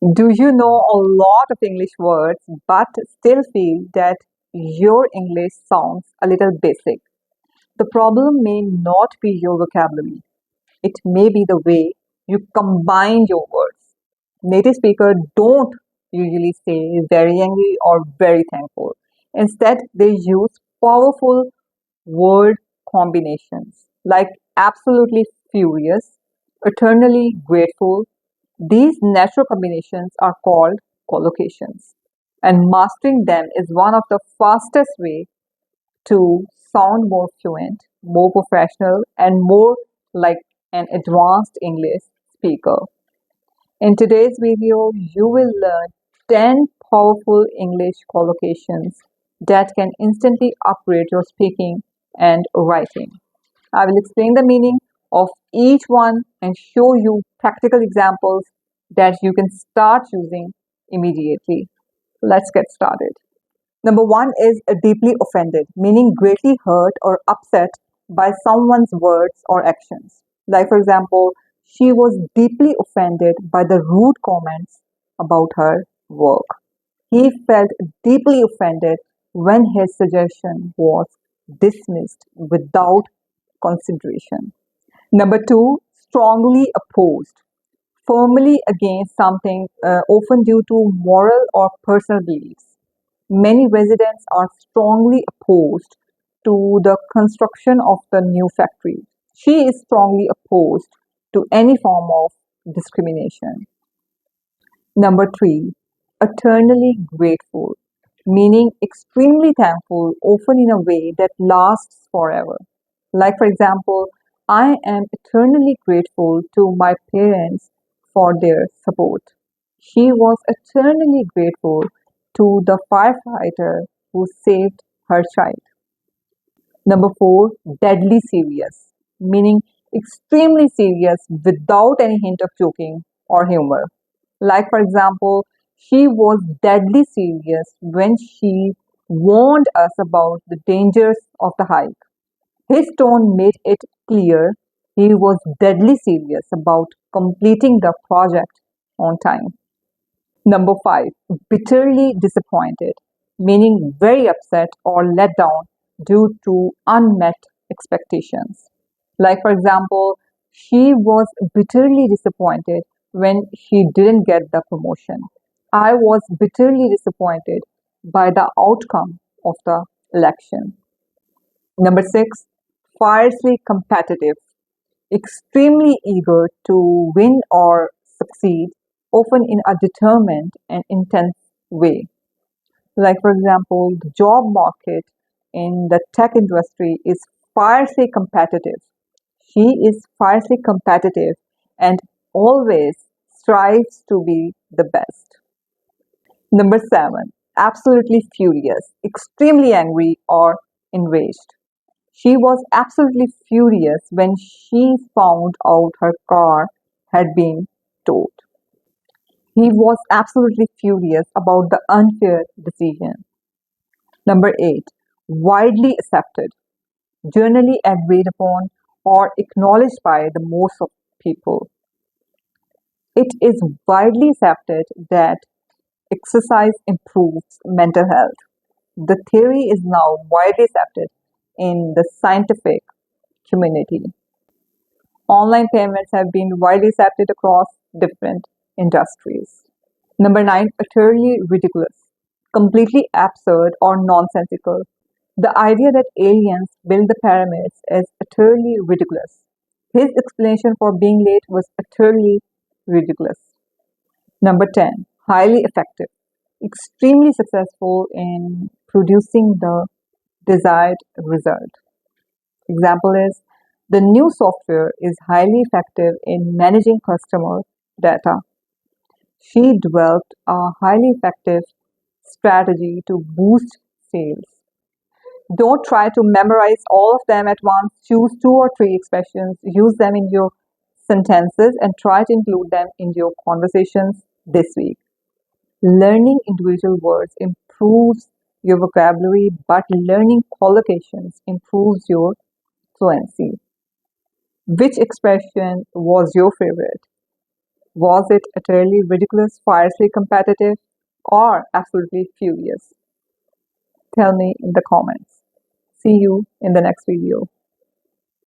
Do you know a lot of English words but still feel that your English sounds a little basic? The problem may not be your vocabulary, it may be the way you combine your words. Native speakers don't usually say very angry or very thankful. Instead, they use powerful word combinations like absolutely furious, eternally grateful. These natural combinations are called collocations, and mastering them is one of the fastest way to sound more fluent, more professional, and more like an advanced English speaker. In today's video, you will learn 10 powerful English collocations that can instantly upgrade your speaking and writing. I will explain the meaning of each one and show you practical examples that you can start using immediately. Let's get started. Number one is deeply offended, meaning greatly hurt or upset by someone's words or actions. Like, for example, she was deeply offended by the rude comments about her work. He felt deeply offended when his suggestion was dismissed without consideration. Number two, strongly opposed, firmly against something, often due to moral or personal beliefs. Many residents are strongly opposed to the construction of the new factory. She is strongly opposed to any form of discrimination. Number three, eternally grateful, meaning extremely thankful, often in a way that lasts forever. Like, for example, I am eternally grateful to my parents for their support. She was eternally grateful to the firefighter who saved her child. Number four, deadly serious, meaning extremely serious without any hint of joking or humor. Like, for example, she was deadly serious when she warned us about the dangers of the hike. His tone made it clear he was deadly serious about completing the project on time. Number five, bitterly disappointed, meaning very upset or let down due to unmet expectations. Like, for example, she was bitterly disappointed when she didn't get the promotion. I was bitterly disappointed by the outcome of the election. Number six, fiercely competitive, extremely eager to win or succeed, often in a determined and intense way. Like, for example, the job market in the tech industry is fiercely competitive. She is fiercely competitive and always strives to be the best. Number seven, absolutely furious, extremely angry or enraged. She was absolutely furious when she found out her car had been towed. He was absolutely furious about the unfair decision. Number eight, widely accepted, generally agreed upon or acknowledged by the most of people. It is widely accepted that exercise improves mental health. The theory is now widely accepted in the scientific community. Online payments have been widely accepted across different industries. Number nine, utterly ridiculous, completely absurd or nonsensical. The idea that aliens built the pyramids is utterly ridiculous. His explanation for being late was utterly ridiculous. Number 10, highly effective, extremely successful in producing the desired result. Example is the new software is highly effective in managing customer data. She developed a highly effective strategy to boost sales. Don't try to memorize all of them at once. Choose two or three expressions, use them in your sentences, and try to include them in your conversations this week. Learning individual words improves your vocabulary, but learning collocations improves your fluency. Which expression was your favorite? Was it utterly ridiculous, fiercely competitive, or absolutely furious? Tell me in the comments. See you in the next video.